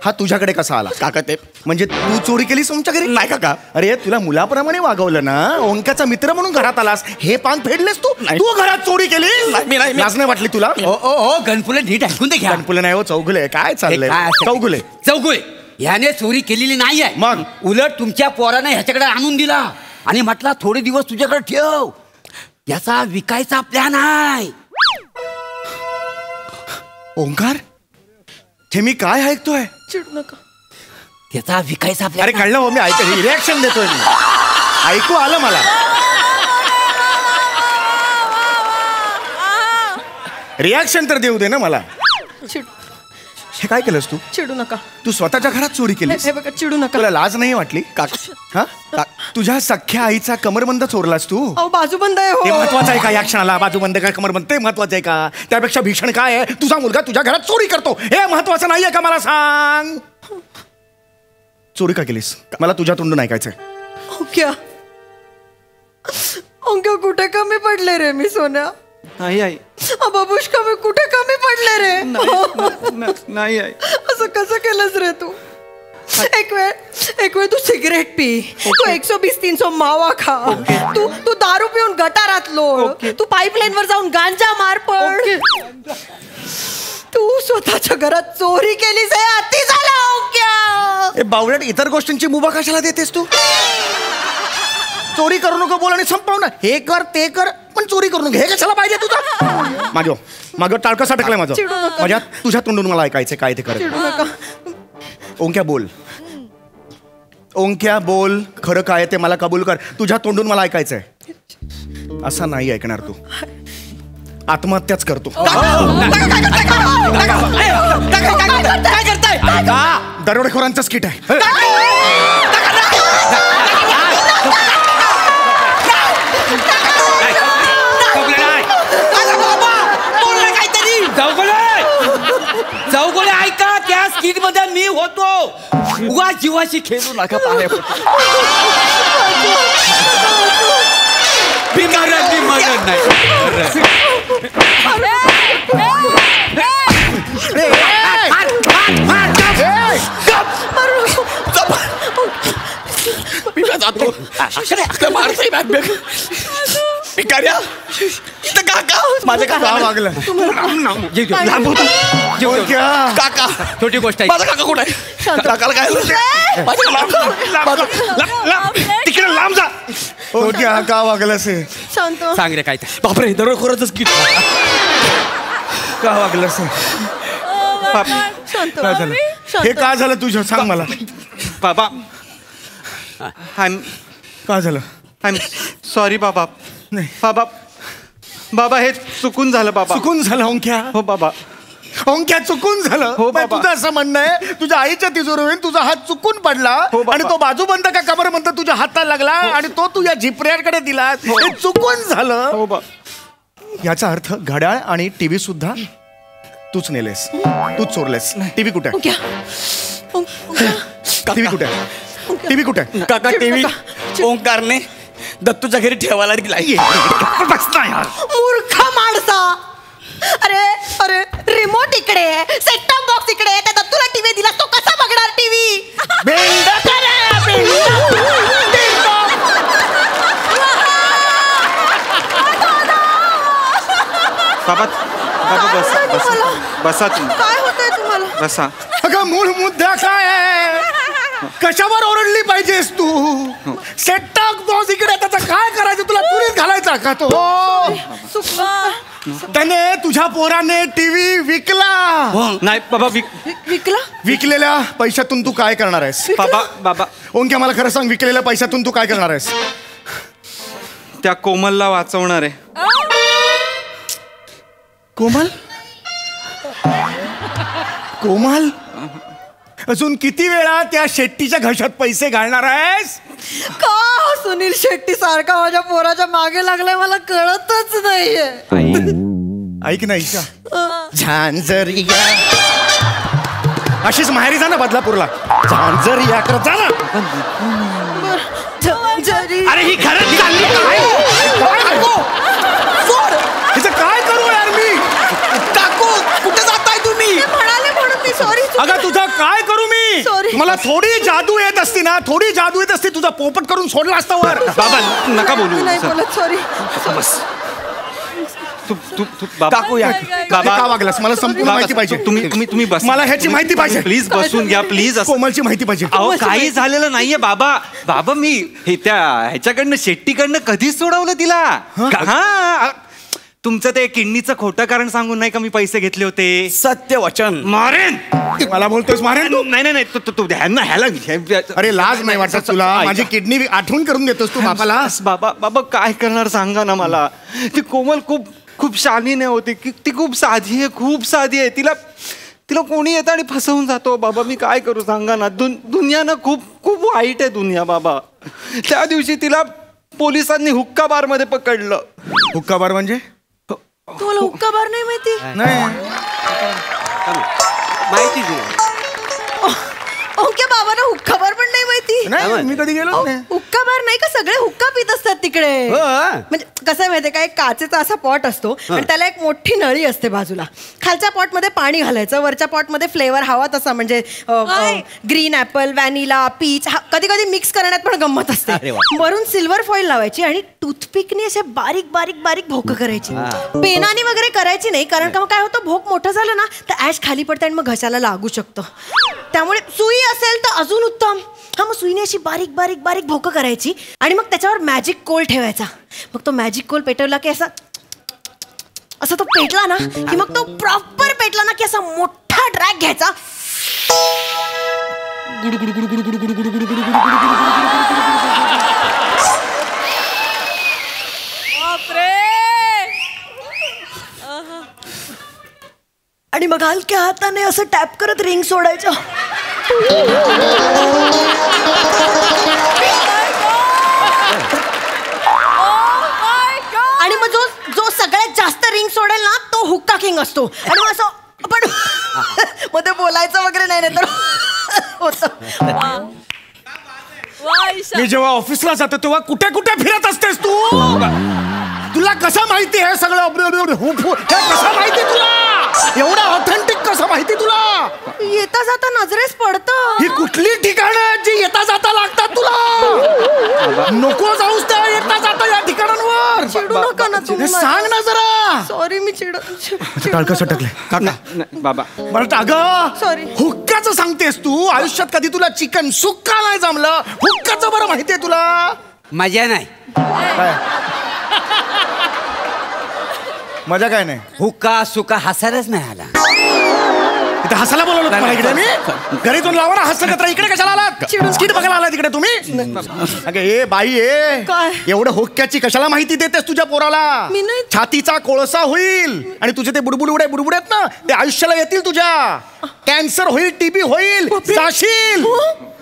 हा तुझ्याकडे कसा आला? काका ते म्हणजे तू चोरी केलीस तुमच्या घरी? नाही काका. अरे तुला मुलाप्रमाणे वागवलं ना, ओंकाचा मित्र म्हणून घरात आलास, हे पान फेडलेस तू. तू घरात चोरी केली? लाज नाही वाटली तुला? ओ गणपुले, नीट ऐकून दे. गणपुले नाही हो, चौगुले. काय चाललंय? चौगुले, चौगुले ह्याने चोरी केलेली नाहीये. मग उलट तुमच्या पोराने ह्याच्याकडे आणून दिला आणि म्हटला थोडे दिवस तुझ्याकडे ठेव, याचा विकायचा प्लॅन आहे. ओंकार, हे मी काय ऐकतोय? चिडू नका. त्याचा विकायचा प्लॅन. अरे कळलं हो, मी ऐकतो, रिॲक्शन देतोय मी. ऐकू आलं मला. रिॲक्शन तर देऊ दे ना मला. हे काय केलंस तू? चिडू नका. तू स्वतःच्या घरात चोरी केलीस? हे बघा, चिडू नका. तुला लाज नाही वाटली? हा, तुझ्या सख्या आईचा कमरबंद चोरलास तू? अहो बाजूबंद आहे. ते हो, महत्वाचं आहे का या क्षणाला? बाजूबंद काय कमरबंद ते महत्वाचं आहे का? त्यापेक्षा भीषण काय आहे, तुझा मुलगा तुझ्या घरात चोरी करतो, हे महत्वाचं नाहीये का? मला सांग, चोरी का केलीस? मला तुझ्या तोंडून ऐकायचंय. ओंक्या, ओंक्या कुठे कमी पडले रे मी सोन्या? नाही आई. बाबूश कमी कुठे कमी पडले रे? नाही आई. असं कसं केलंस रे तू? एक वेळ तू सिगरेट पी, तू 120-300 मावा खा, तू दारू पिऊन गटारात लोळ, तू पाईपलाईन वर जाऊन गांजा मार पड, तू स्वतःच्या घरात चोरी केलीस. हे अति झालं ओंक्या. ए बावळट, इतर गोष्टींची मुभा कशाला देतेस तू? चोरी करू नको बोल आणि संपव ना. हे कर ते कर, पण चोरी करू नको, हे कशाला पाहिजे तुझं? मागं टाळकं सटकलंय माझं. माझ्या तुझ्या तोंडून मला ऐकायचंय काय ते कर. ओंक्या बोल, ओंक्या बोल, खरं काय ते मला कबूल कर. तुझ्या तोंडून मला ऐकायचंय. असा नाही ऐकणार तू. आत्महत्याच करतो. काय करताय? दरोडेखोरांचं स्किट आहे. चौगुले ऐका, त्या स्किट मध्ये मी होतो. उगा जीवाशी खेळू नका. पाया मरण नाही. मी भिकाऱ्या इथं काका माझ्या काका वागलं काका छोटी गोष्ट आहे. माझा काका कुठं आहे काकाला काय तिकडे लांब जा. का वागलं असे शांत सांग रे काय ते. बापरे दरोखोरच की का वागलं असे शांत काय झालं हे का झालं तुझं सांग मला बाबा का झालं आय एम सॉरी बाबा. बाबा बाबा हे चुकून झालं बाबा. चुकून झालं ओंक्या हो बाबा. ओंक्या चुकून झालं हो मग बाबा. तुझं असं म्हणणं आहे तुझ्या आईच्या तिजोरीवरून तुझा हात चुकून पडला हो बाबा. आणि तो बाजूबंद का कमरबंद तुझ्या हाताला लागला आणि तो तुझ्या झिपऱ्याकडे दिला हे चुकून झालं हो बा. याचा अर्थ घड्याळ आणि टीव्ही सुद्धा तूच नेलेस तूच चोरलेस टीव्ही कुठे आहे टीव्ही कुठे आहे टीव्ही कुठे आहे काका टीव्ही ओंकारने दत्तूच्या घरी ठेवायला दिलाय. मूर्ख माणसा. अरे अरे रिमोट इकडे सेट टॉप बॉक्स इकडे त्या दत्तूला टीव्ही दिला तो कसा बघणार टीव्ही. बाबा बाबा बसा तुम्ही काय होतंय तुम्हाला. बसा. अगं मूळ मुद्दा काय आहे कशावर ओरडली पाहिजेस तू सेट टॉप बॉक्स इकडे त्याचा काय करायचं तुला पुरीत घालायचा का तो त्याने तुझ्या पोराने टीव्ही विकला नाही बाबा विकला. विकलेल्या पैशातून तू काय करणार आहेस बाबा बाबा ओंक्या मला खरं सांग विकलेल्या पैशातून तू काय करणार आहेस त्या कोमलला वाचवणार आहे. कोमल कोमल अजून किती वेळा त्या शेट्टीच्या घशात पैसे घालणार आहेस का सुनील शेट्टी सारखा माझ्या पोराच्या मागे लागलाय मला कळतच नाहीये. ऐक ना ईशा झांझरिया अशीच माहेरी जा ना बदलापूरला झांझरिया करत जा ना अरे ही खरंच चालली हिचं काय करू यार मी काकू कुठे जाताय तुम्ही म्हणाले म्हणून मी सॉरी. अगं तुझं काय करू मी Sorry. मला थोडी जादू येत असती ना थोडी जादू येत असती तुझा पोपट करून सोडला असता वर बाबा नका बोलू नाही बोलत सॉरी. तू बाबा काकू या बाबा का वागलास मला संपूर्ण बाबा, माहिती पाहिजे तुम्ही बस. मला ह्याची माहिती पाहिजे. प्लीज बसून घ्या प्लीज. कोमलची माहिती पाहिजे अहो काही झालेलं नाहीये बाबा. बाबा मी हे त्या ह्याच्याकडनं शेट्टीकडनं कधीच सोडवलं तिला. हा तुमचं ते किडनीचं खोटं कारण सांगून नाही का मी पैसे घेतले होते. सत्य वचन मारेन. मला बोलतोयस मारेन तू नाही नाही तू ह्याला अरे लाज नाही वाटत तुला माझी किडनी आठवण करून देतोस तू बापाला बाबा बाबा काय करणार सांगा ना मला. ती कोमल खूप खूप शालीने होती ती खूप साधी आहे तिला कोणी येतं आणि फसवून जातो बाबा. मी काय करू सांगा ना. दुनिया ना खूप खूप वाईट आहे दुनिया बाबा. त्या दिवशी तिला पोलिसांनी हुक्का बार मध्ये पकडलं. हुक्का बार म्हणजे तुम्हाला हुक्का बार नाही माहिती. माहितीच ओके बाबांना हुक्का बार पण नाही माहिती. नाही मी कधी गेलो नाही हुक्का बार नाही का सगळे हुक्का पित असतात तिकडे. म्हणजे कसं आहे माहितीये का एक काचेचा असा पॉट असतो आणि त्याला एक मोठी नळी असते बाजूला. खालच्या पॉट मध्ये पाणी घालायचं वरच्या पॉट मध्ये फ्लेवर हवा तसा म्हणजे ग्रीन ऍपल व्हॅनिला पीच कधी कधी मिक्स करण्यात पण गंमत असते. वरून सिल्वर फॉईल लावायची आणि टूथपिकने असे बारीक बारीक बारीक भोकं करायची. पेनाने वगैरे करायची नाही कारण का मग काय होतं भोक मोठं झालं ना तर ऍश खाली पडते आणि मग घशाला लागू शकतं. त्यामुळे सुई असेल तर अजून उत्तम. हा मग सुईने अशी बारीक बारीक बारीक भोकं करायची आणि मग त्याच्यावर मॅजिक कोल ठेवायचा. मग तो मॅजिक कोल पेटवला की असा तो पेटला ना की मग तो प्रॉपर पेटला ना की असा मोठा ड्रॅग घ्यायचा. आणि मग हलक्या हाताने असं टॅप करत रिंग सोडायचं. आणि मग जो सगळ्यात जास्त रिंग सोडेल ना तो हुक्का किंग असतो. आणि मग असं पण मग ते बोलायचं वगैरे नाही तर होतं. मी जेव्हा ऑफिसला जातो तेव्हा कुठे कुठे फिरत असतेस तू तुला कसं माहिती आहे सगळं कसं माहिती तुला एवढं ऑथेंटिक कसं माहिती तुला? येता जाता नजरेस पडतं. ही कुठली ठिकाणं आहेत जी येता जाता लागतात तुला? नको जाऊस त्या येता जाता या ठिकाणांवर. चिडू नका ना तुम्ही. सांग ना जरा. सॉरी मी टाळकं सटकले काका. बाबा बरं अगं Sorry. हुक्काचं सांगतेस तू? आयुष्यात कधी तुला चिकन सुक्का नाही जमलं? हुक्काचं बरं माहितीये तुला? मजा नाही. मजा काय नाही? हुक्का सुका हसायलाच नाही आला. इथे हसायला बोलवलं तुम्हाला इकडे मी? घरी जाऊन लावा ना हसत. इकडे कशाला आलात? स्किट बघायला आलात इकडे तुम्ही? अगं ए बाई काय? एवढं हुक्क्याची कशाला माहिती देतेस तुझ्या पोराला? मी नाही. छातीचा कोळसा होईल आणि तुझे ते बुडबुड आहेत ना ते आयुष्याला येतील तुझ्या. कॅन्सर होईल, टीबी होईल, जाशील.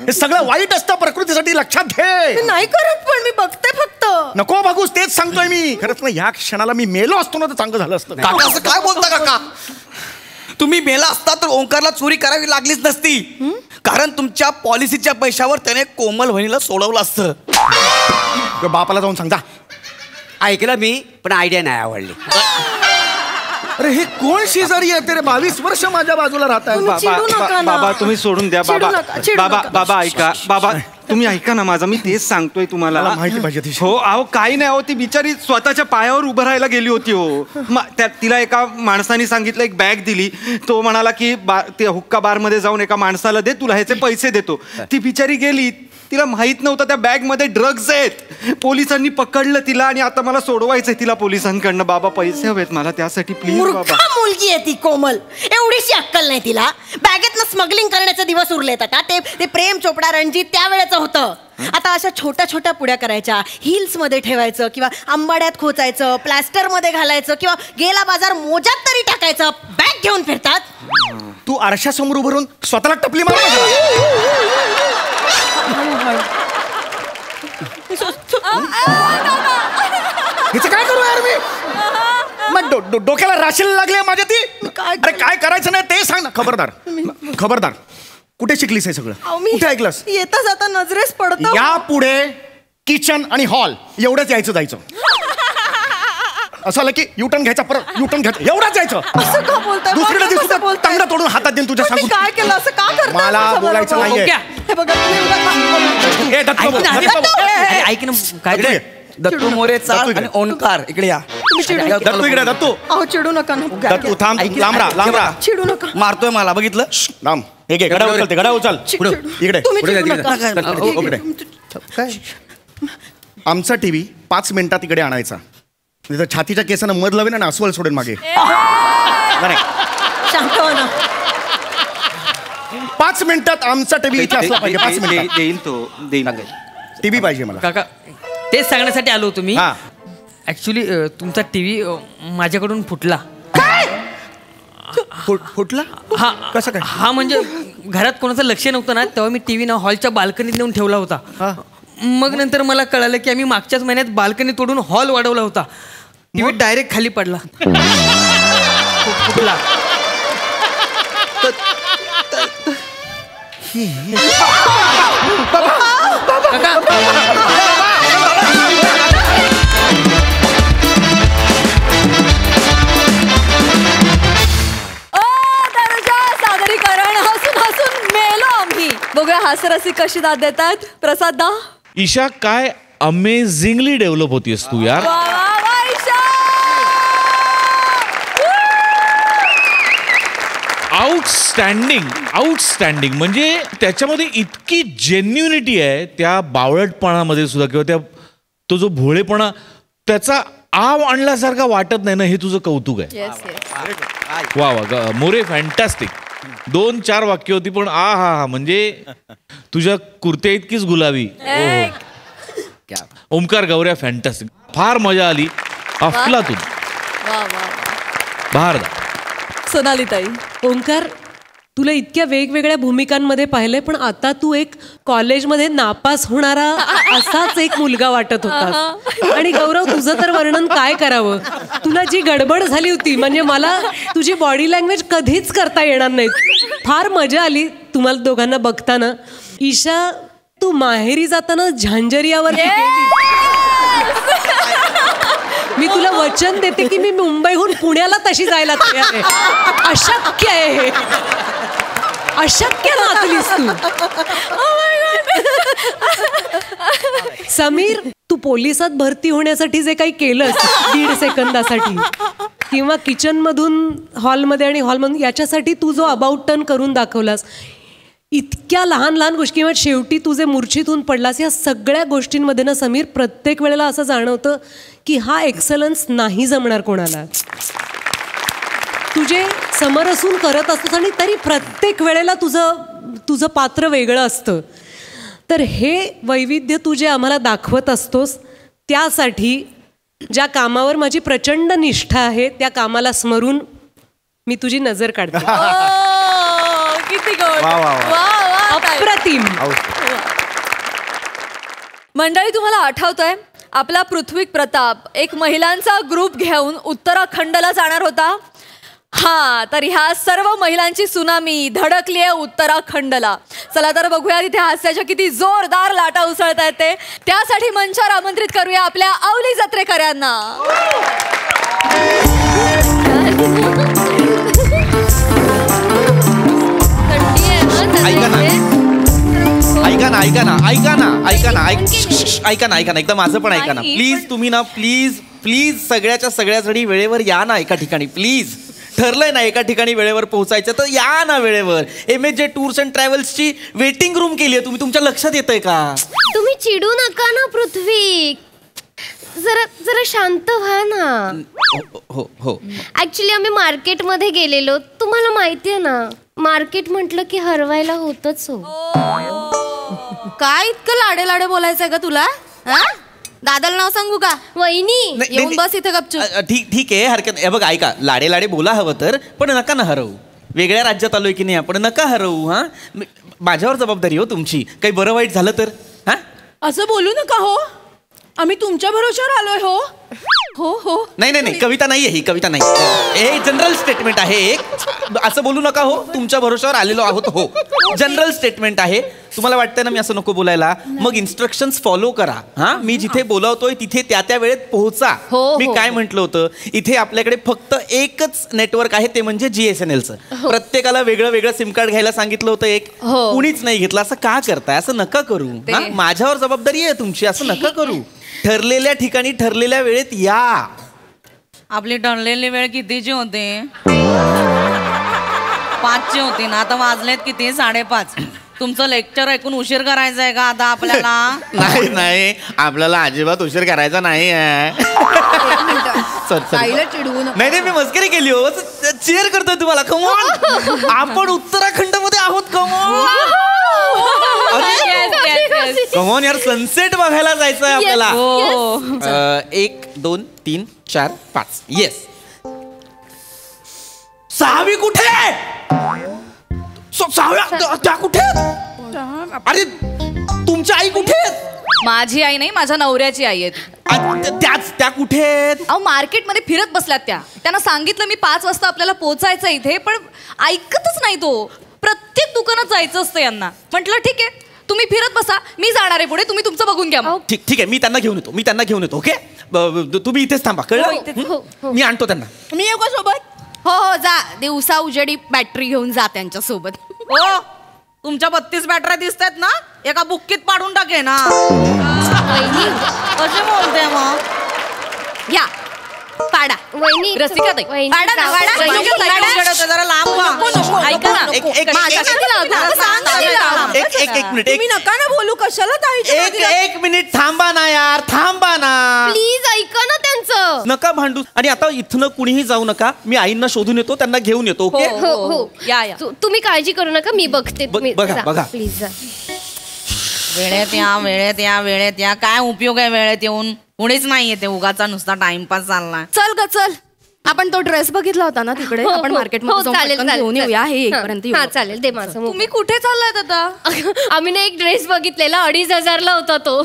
हे सगळं वाईट असतं प्रकृतीसाठी, लक्षात घे. मी नाही करत पण मी बघते फक्त. नको बघूस, तेच सांगतोय मी. खरंच ना ह्या क्षणाला मी मेलो असतो ना तर चांगलं झालं असतं. काका असं काय बोलता काका? तुम्ही मेला असता तर ओंकारला चोरी करावी लागलीच नसती. कारण तुमच्या पॉलिसीच्या पैशावर त्याने कोमल वहिनीला सोडवलं असतं. बापाला जाऊन सांग जा. ऐकलं मी, पण आयडिया नाही आवडली. अरे हे कोण शेजारी आहे? ते 22 वर्ष माझ्या बाजूला राहत आहे. बाबा तुम्ही सोडून द्या. चिडू बाबा नका, चिडू बाबा नका. बाबा ऐका. बाबा तुम्ही ऐका ना माझं. मी तेच सांगतोय तुम्हाला. मला माहिती पाहिजे ती. हो अहो काही नाही हो. ती बिचारी स्वतःच्या पायावर उभं राहायला गेली होती हो. तिला एका माणसाने सांगितलं, एक बॅग दिली. तो म्हणाला की ते हुक्का बारमध्ये जाऊन एका माणसाला दे, तुला ह्याचे पैसे देतो. ती बिचारी गेली. तिला माहित नव्हतं त्या बॅग मध्ये ड्रग्ज आहेत. पोलिसांनी पकडलं तिला आणि आता मला सोडवायचंय तिला पोलिसांकडनं. बाबा पैसे हवेत मला त्यासाठी प्लीज बाबा. मूर्खा मुलगी आहे ती कोमल. एवढीशी अक्कल नाही तिला. बॅगेतनं स्मगलिंग करण्याचे दिवस उरलेत आता. ते प्रेम चोपडा रणजित त्यावेळेचं होतं. आता अशा छोट्या छोट्या पुड्या करायच्या, हिल्स मध्ये ठेवायचं किंवा आंबाड्यात खोचायचं, प्लॅस्टर मध्ये घालायचं किंवा गेला बाजार मोजात तरी टाकायचं. बॅग घेऊन फिरतात. तू आरशासमोर उभं राहून स्वतःला टपली मार. हिचं काय करू यार मी? मग डोक्याला राशीला लागले माझ्या ती. अरे काय करायचं नाही ते सांग ना. खबरदार. कुठे शिकलीस हे सगळं? कुठे ऐकलंस? येता जाता नजरेस पडतं. या पुढे किचन आणि हॉल एवढंच यायचं जायचं. असं आलं की युटर्न घ्यायचा, परत युटर्न घ्यायचं, एवढंच जायचं. असं का बोलताय? दुसरीकडे कसं दिसतं बोलताय? टांगडा तोडून हातात देईन तुझ्या पण मी सांगून. काय केलं? असं का करताय? मला माझ्या बोलायचं बरोबर? नाहीये. हे बघा तुम्ही ए, दत्तू भाऊ. ऐक ना काय दत्तू मोरे चाळ आणि ओंकार इकडे या. दत्तू इकडे. दत्तू चिडू नका ना. दत्तू थांब. लांबरा. चिडू नका. मारतोय मला, बघितलं? लांब. हे घे, गडा उचलते. गडा उचल. इकडे. तुम्ही पुढे जा, चिडू तिकडे. नका. इकडे. काय? आमचा टीव्ही 5 मिनिटात इकडे आणायचा. तिथं छातीच्या केसानं मध लावेन आणि अस्वल सोडेन मागे. शांत हो ना. 5 मिनिटात आमचा टीव्ही इथे असला पाहिजे. 5 मिनिटात देईल तो. देईल. टीव्ही पाहिजे मला. काका तेच सांगण्यासाठी आलो होतो मी. हा. ऍक्च्युली तुमचा टीव्ही माझ्याकडून फुटला. फुटला? हा कसं काय? हा म्हणजे घरात कोणाचं लक्ष नव्हतं ना, तेव्हा मी टीव्ही ना हॉलच्या बाल्कनीत नेऊन ठेवला होता. मग नंतर मला कळालं की आम्ही मागच्याच महिन्यात बाल्कनी तोडून हॉल वाढवला होता. टीव्ही डायरेक्ट खाली पडला. फुटला. सादरीकरण हसून हसून मेलो आम्ही. बघूया हास्यरसिक कशी दाद देतात. प्रसाद दा. ईशा काय अमेझिंगली डेव्हलप होतीयस तू यार. वा वा वा ईशा. आउटस्टँडिंग म्हणजे त्याच्यामध्ये इतकी जेन्युनिटी आहे त्या बावळटपणामध्ये सुद्धा, किंवा तो जो भोळेपणा त्याचा आव आणल्यासारखा वाटत नाही ना, हे तुझं कौतुक आहे. वा वा मोरे, फॅन्टॅस्टिक. 2-4 वाक्य होती पण हा म्हणजे तुझ्या कुर्त्या इतकीच गुलाबी. ओमकार गौऱ्या फॅन्टॅस्टिक. फार मजा आली. अफलातून. बहारदार. सोनाली ताई. ओंकार, तुला इतक्या वेगवेगळ्या भूमिकांमध्ये पाहिलंय, पण आता तू एक कॉलेजमध्ये नापास होणारा असाच एक मुलगा वाटत होता. आणि गौरव, तुझं तर वर्णन काय करावं. तुला जी गडबड झाली होती, म्हणजे मला तुझी बॉडी लँग्वेज कधीच करता येणार नाही. फार मजा आली तुम्हाला दोघांना बघताना. ईशा, तू माहेरी जाताना झांझरियावर मी तुला वचन देते की मी मुंबईहून पुण्याला तशी जायला तयार आहे. अशक्य आहे हे. अशक्य नाचलीस तू. समीर, तू पोलिसात भरती होण्यासाठी जे काही केलंस 1.5 सेकंदासाठी किंवा किचन मधून हॉलमध्ये आणि हॉलमधून याच्यासाठी तू जो अबाउट टर्न करून दाखवलास, इतक्या लहान लहान गोष्टी किंवा शेवटी तू जे मूर्छितून पडलास, या सगळ्या गोष्टींमध्ये ना समीर प्रत्येक वेळेला असं जाणवतं की हा एक्सलन्स नाही जमणार कोणाला. तुझे समरसून करत असतोस आणि तरी प्रत्येक वेळेला तुझं पात्र वेगळं असतं. तर हे वैविध्य तू जे आम्हाला दाखवत असतोस त्यासाठी ज्या कामावर माझी प्रचंड निष्ठा आहे त्या कामाला स्मरून मी तुझी नजर काढते. किती गोड. अप्रतिम. मंडळी, तुम्हाला आठवतंय आपला पृथ्वी प्रताप एक महिलांचा ग्रुप घेऊन उत्तराखंडला जाणार होता. हा, तर ह्या सर्व महिलांची सुनामी धडकली आहे उत्तराखंडला. चला तर बघूया तिथे हास्याच्या किती जोरदार लाटा उसळत आहेत ते. त्यासाठी मंचावर आमंत्रित करूया आपल्या अवली जत्रेकरांना. ऐका ना एकदा माझं पण ऐका ना प्लीज. तुम्ही ना प्लीज सगळ्याच्या सगळ्या जणी वेळेवर या ना एका ठिकाणी. प्लीज, ठरलंय ना एका ठिकाणी वेळेवर पोहोचायचं तर या ना वेळेवर. MJ टूर्स अँड ट्रॅव्हल्सची वेटिंग रूम केली आहे. तुम्ही तुमच्या लक्षात येतंय का? तुम्ही चिडू नका ना पृथ्वी, जरा शांत व्हा ना. हो ऍक्च्युली आम्ही मार्केटमध्ये गेलेलो. तुम्हाला माहितीये ना, मार्केट म्हटलं की हरवायला होतच. हो, काय इतकं लाडे लाडे बोलायचंय का तुला? दादाला नाव सांगू का? वहिनी येऊन बस इथे गपचूप. ठीक आहे, हरकत नाही. बघ ऐका, लाडे लाडे बोला हवं तर, पण नका ना हरवू. वेगळ्या राज्यात आलोय की नाही आपण, नका हरवू. हा, माझ्यावर जबाबदारी हो तुमची. काही बरं वाईट झालं तर. हा, असं बोलू नका हो, आम्ही तुमच्या भरोश्यावर आलोय. हो हो हो. नाही कविता नाहीये ही, कविता नाही. हे जनरल स्टेटमेंट आहे एक. असं बोलू नका हो, तुमच्या भरोश्यावर आलेलो आहोत. हो, जनरल स्टेटमेंट आहे. तुम्हाला वाटतंय ना मी असं नको बोलायला, मग इन्स्ट्रक्शन्स फॉलो करा. हा, मी जिथे बोलावतोय तिथे त्या वेळेत पोहोचा. मी काय म्हटलं होतं, इथे आपल्याकडे फक्त एकच नेटवर्क आहे, ते म्हणजे GSNLचं. प्रत्येकाला वेगळं वेगळं सिम कार्ड घ्यायला सांगितलं होतं एक, कुणीच नाही घेतलं. असं का करताय? असं नका करू. हा, माझ्यावर जबाबदारी आहे तुमची, असं नका करू. ठरलेल्या ठिकाणी ठरलेल्या वेळेत या. आपली ठरलेली वेळ कितीची होती? 5ची होती ना, आता वाजलेत किती? 5:30. तुमचं लेक्चर ऐकून उशीर करायचा आहे का आता आपल्याला? नाही, आपल्याला अजिबात उशीर करायचा नाही आहे. नाही, मी मस्करी केली हो. चेअर करतोय तुम्हाला. कमॉन, आपण उत्तराखंड मध्ये आहोत. कमॉन यार, सनसेट बघायला जायचं आहे आपल्याला. 1 2 3 4 5. येस. 6वी कुठे? 6व्या त्या कुठे? अरे तुमची आई कुठे? माझी आई नाही, माझ्या नवऱ्याची आई आहे. त्या कुठे? अहो, मार्केटमध्ये फिरत बसल्यात त्या. त्यांना सांगितलं मी 5 वाजता आपल्याला पोहोचायचं इथे, पण ऐकतच नाही तो. प्रत्येक दुकानात जायचं असतं यांना. म्हटलं ठीक आहे, तुम्ही फिरत बसा, मी जाणार आहे पुढे, तुम्ही तुमचं बघून घ्या. ठीक आहे, मी त्यांना घेऊन येतो. ओके, तुम्ही इथेच थांबा. कळलं? मी आणतो त्यांना. मी येऊ का सोबत? हो, जा. दिवसा उजेडी बॅटरी घेऊन जा त्यांच्या सोबत. हो, तुमच्या 32 बॅटऱ्या दिसतात ना, एका बुक्कीत पाडून टाके ना. कसे बोलते मग? या पाडा. वहिनी रसिका ताई, पाडा ना, पाडा. जरा लांब व्हा. ऐका ना, एक मिनिट. तुम्ही नका ना बोलू, कशाला? एक मिनिट थांबा ना यार, थांबा ना प्लीज. ऐका ना त्यांचं. नका भांडू. आणि आता इथनं कुणीही जाऊ नका. मी आईंना शोधून येतो, त्यांना घेऊन येतो. ओके, हो. या. तुम्ही काळजी करू नका, मी बघते. बघा प्लीज. वेळेत या. काय उपयोग आहे वेळेत येऊन? कुणीच नाहीये, ते उगाचा नुसता टाइमपास चाललाय. चल ग चल, आपण तो ड्रेस बघितला होता ना तिकडे, आपण मार्केटमध्ये घेऊन येऊया. हे येईपर्यंत चालेल, दे माझं. तुम्ही कुठे चाललायत आता? आम्ही ना एक ड्रेस बघितलेला, 2,500ला होता तो.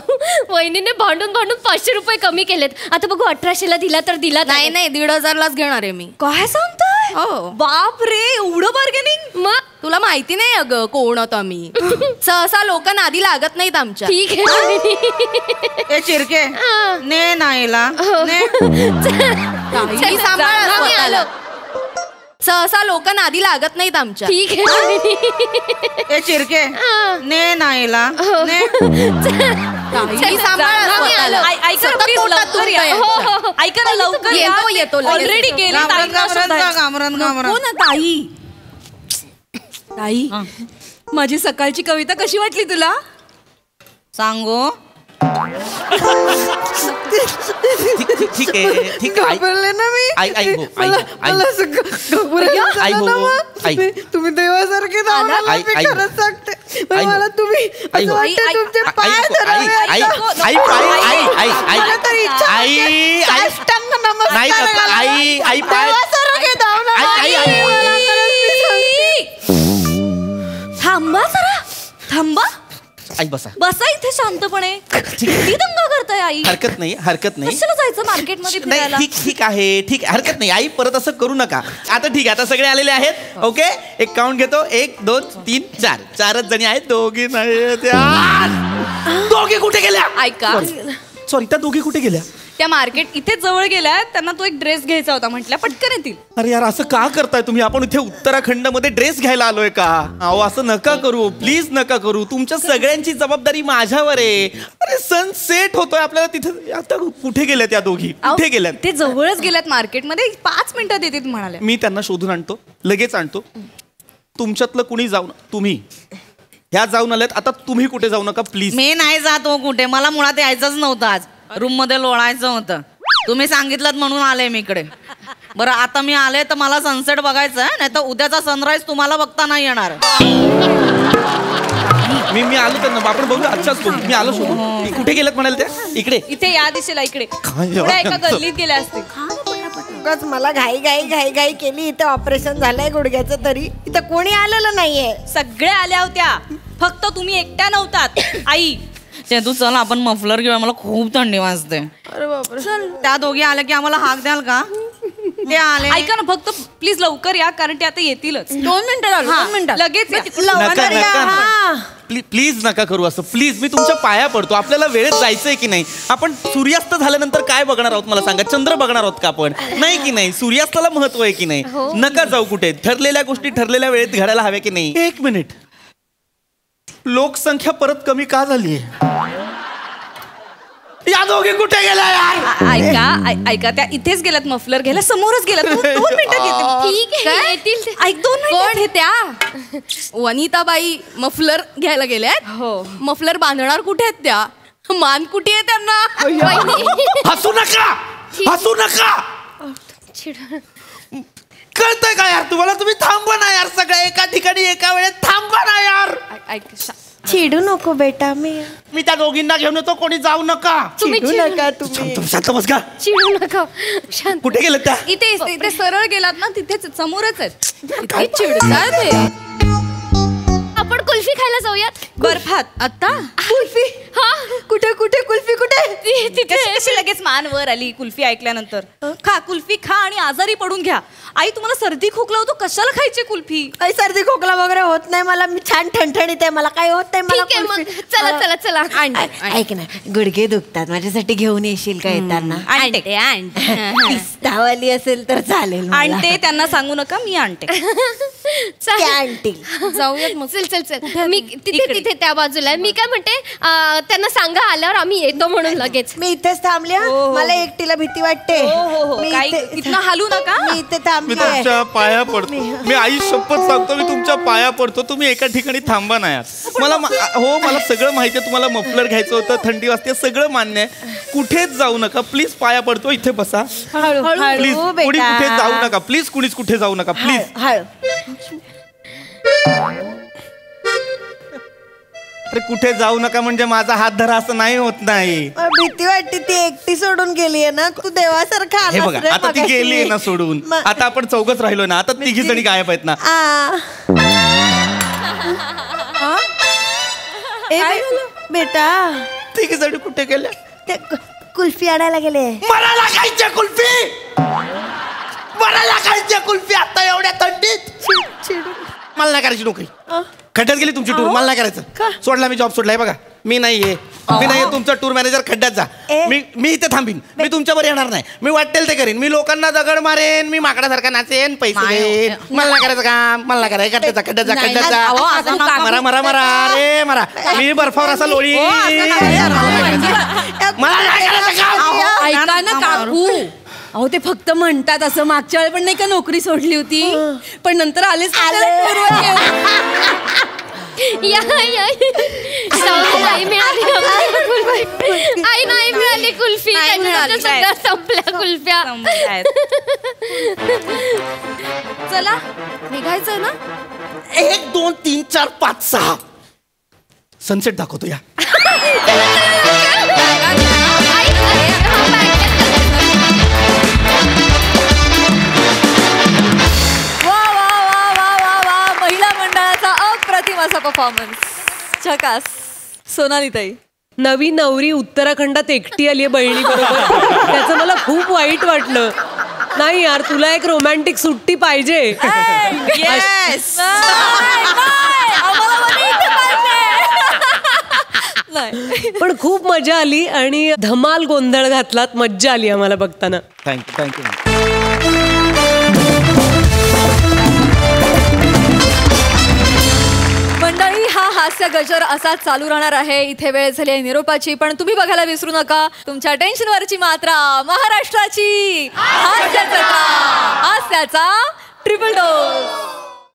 वहिनीने भांडून 500 रुपये कमी केलेत. आता बघू, 1,800ला दिला तर दिला. नाही, 1,500लाच घेणार आहे मी. काय सांगताय? हो. बाप रे, एवढं बार्गेनिंग. मग तुला माहिती नाही अगं कोण होतं मी. सहसा लोक नादी लागत नाहीत आमच्या. ठीक आहे. ए चिरके ने नाहीला काही सांभाळ स्वतःला. सहसा लोक नादी लागत नाहीत आमच्या. ठीक आहे. ए चिरके ने नाहीला काही सांभाळ स्वतःला. ऐका ना, please लवकर या. ऐका ना, लवकर येतो. ऑलरेडी गेले. नको ना ताई. ताई, माझी सकाळची कविता कशी वाटली तुला? सांगू. ठीक आहे ठीक आहे. घाबरले ना मी. तुम्ही देवासारखे खरंच सांगते. मला तुम्ही तुमचे पाय थांबा जरा, थांबा. आई बसा बसा इथे शांतपणे. किती दंगा करताय आई? हरकत नाही कशाला जायचं मार्केटमध्ये फिरायला? ठीक आहे ठीक आहे, हरकत नाही आई, परत असं करू नका. आता ठीक आहे, आता सगळे आलेले आहेत. ओके, एक काउंट घेतो. 1 2 3 4. 4च जणी आहेत, दोघी नाही. दोघी कुठे गेल्या? ऐका, सॉरी, त्या दोघी कुठे गेल्या? त्या मार्केट इथे जवळ गेल्या. त्यांना तो एक ड्रेस घ्यायचा होता, म्हटलं पटकन येतील. अरे यार, असं का करताय तुम्ही? आपण इथे उत्तराखंड मध्ये ड्रेस घ्यायला आलोय का? अहो असं नका करू, प्लीज नका करू. तुमच्या सगळ्यांची जबाबदारी माझ्यावर आहे. अरे सनसेट होतोय आपल्याला तिथे. आता कुठे गेल्या त्या दोघी? कुठे गेल्यात? ते जवळच गेल्यात मार्केटमध्ये. 5 मिनिटात येतील म्हणाले. मी त्यांना शोधून आणतो, लगेच आणतो. तुमच्यातलं कुणी जाऊन, तुम्ही ह्या जाऊन आल्यात, आता तुम्ही कुठे जाऊ नका प्लीज. मी नाही जात हो कुठे. मला मुळात यायचंच नव्हतं आज. रूम मध्ये लोळायचं होतं. तुम्ही सांगितलं म्हणून आले मी इकडे. बरं, आता मी आले तर मला सनसेट बघायचं आहे, नाही तर उद्याचा सनराईज तुम्हाला बघता नाही येणार. मी आलो त्यांना, आपण बघू आजच्याच बघू. मी आलो शोधून. कुठे गेलेत म्हणाल त्या? इकडे इथे या दिशेला, इकडे एका गल्लीत गेल्या असतील. मला घाई केली. इथे ऑपरेशन झालंय गुडघ्याचं, तरी इथं कोणी आलेलं नाहीये. सगळे आल्या होत्या, फक्त तुम्ही एकट्या नव्हतात. आई ते तू चल, आपण मफलर घेऊया. मला खूप थंडी वाजते. अरे बापरे. त्या दोघी आल्या की आम्हाला हाक द्याल का? ते आले. ऐका ना, फक्त प्लीज लवकर या, कारण ते आता येतीलच. 2 मिनिटं, 2 मिनिटं लगेच प्लीज नका करू असं, प्लीज. मी तुमच्या पाया पडतो. आपल्याला वेळेत जायचंय की नाही? आपण सूर्यास्त झाल्यानंतर काय बघणार आहोत मला सांगा? चंद्र बघणार आहोत का आपण? नाही की नाही? सूर्यास्ताला महत्व आहे की नाही? नका जाऊ कुठे. ठरलेल्या गोष्टी ठरलेल्या वेळेत घडायला हव्या की नाही? 1 मिनिट, लोकसंख्या परत कमी का झाली? या दोघी कुठे गेल्या यार? ऐका, त्या इथेच गेल्यात मफलर घ्यायला. समोरच गेल्यात. 2 मिनिटात येतील. ठीक आहे, येतील. ऐक, 2 मिनिट. त्या वनिताबाई मफलर घ्यायला गेल्यात. हो. मफलर बांधणार कुठे आहेत त्या? मान कुठे आहे त्यांना? हसू नका, हसू नका. कळतंय का यार तुम्हाला? तुम्ही थांबवा ना यार. सगळ्या एका ठिकाणी एका वेळेत थांबवा ना यार. चिडू नको बेटा. मी त्या दोघींना घेऊन येतो. कोणी जाऊ नका. चिडू नका तुम्ही. शांत बस का. चिडू नका. शांत. कुठे गेले त्या? इथे सरळ गेलात ना, तिथेच समोरच आहेत. काय चिडतात हे? आपण कुल्फी खायला जाऊयात. बर्फात आता? कुल्फी? हा, कुठे कुठे कुल्फी कुठे? तिथे कशी लगेच मान वर आली कुल्फी ऐकल्यानंतर? खा कुल्फी, खा आणि आजारी पडून घ्या. आई, तुम्हाला सर्दी खोकला होतो, कशाला खायची कुल्फी? काही सर्दी खोकला वगैरे होत नाही मला. मी छान ठणठणीत आहे, मला काही होत नाही. मला चला ऐक ना, गुडघे दुखतात, माझ्यासाठी घेऊन येशील का येताना? पिस्तावाली असेल तर चालेल. आणते, त्यांना सांगू नका, मी आणते. जाऊयात मग. चल मी तिथे त्या बाजूला. मी काय म्हणते, त्यांना सांगा आल्यावर आम्ही येतो म्हणून लगेच. मी इथेच थांबले. मला एकटीला भीती वाटते. इथनं हलू नका. मी इथे थांबले. मी तुमच्या पाया पडतो. मी आई शपथ सांगतो, मी तुमच्या पाया पडतो. तुम्ही एका ठिकाणी थांबा ना यार. मला सगळं माहिती आहे. तुम्हाला मफलर घ्यायचं होतं, थंडी वाजते, सगळं मान्य आहे. कुठेच जाऊ नका प्लीज. पाया पडतो, इथे बसा प्लीज. कुणी कुठे जाऊ नका प्लीज. कुणीच कुठे जाऊ नका प्लीज. अरे कुठे जाऊ नका म्हणजे माझा हात धरा असं नाही होत नाही. भीती वाटते. ती एकटी सोडून गेली आहे ना. तू देवासारखा. हे बघा, आता ती गेली ना सोडून. आता आपण चौघच राहिलो ना. आता 3घी जणी गायब आहेत ना. बेटा 3घी जणी कुठे गेल्या? कुल्फी आणायला गेले. मला लागायच्या कुल्फी. मला लागायच्या. पाहिजे कुल्फी आता एवढ्या थंडीत. मला नाही करायची नोकरी. खड्ड्यात गेली तुमची टूर, मला नाही करायचं. सोडला मी जॉब सोडलाय बघा. मी नाहीये तुमचा टूर मॅनेजर. खड्ड्यात जा. मी इथे थांबीन. मी तुमच्यावर येणार नाही. मी वाटेल ते करीन. मी लोकांना दगड मारेन. मी माकडासारखा नाचेन, पैसे देईन. मला नाही करायचं काम. मला नाही करायचं. खड्ड्यात जा. मरा मरा मरा रे मरा. मी बर्फावर असा लोळी. मला नाही करायचं काम. ऐका ना काकू, अहो ते फक्त म्हणतात असं. मागच्या वेळी पण नाही का नोकरी सोडली होती, पण नंतर आलेच. आई नाही मिळाली कुल्फी. सगळ्या संपल्या कुल्फ्या. चला निघायचंय ना. 1 2 3 4 5 6 सनसेट दाखवतो या. महिला मंडळाचा अप्रतिम असा परफॉर्मन्स. झकास. सोनाली ताई, नवी नवरी उत्तराखंडात एकटी आली आहे बहिणी बरोबर. त्याचं मला खूप वाईट वाटलं. नाही यार, तुला एक रोमॅन्टिक सुट्टी पाहिजे. पण खूप मजा आली आणि धमाल गोंधळ घातलात. मज्जा आली आम्हाला बघताना. थँक्यू. मंडळी, हा हास्य गजर असाच चालू राहणार आहे. इथे वेळ झाली आहे निरोपाची, पण तुम्ही बघायला विसरू नका तुमच्या टेन्शनवरची मात्रा, महाराष्ट्राची हास्याचा ट्रिपल डोस.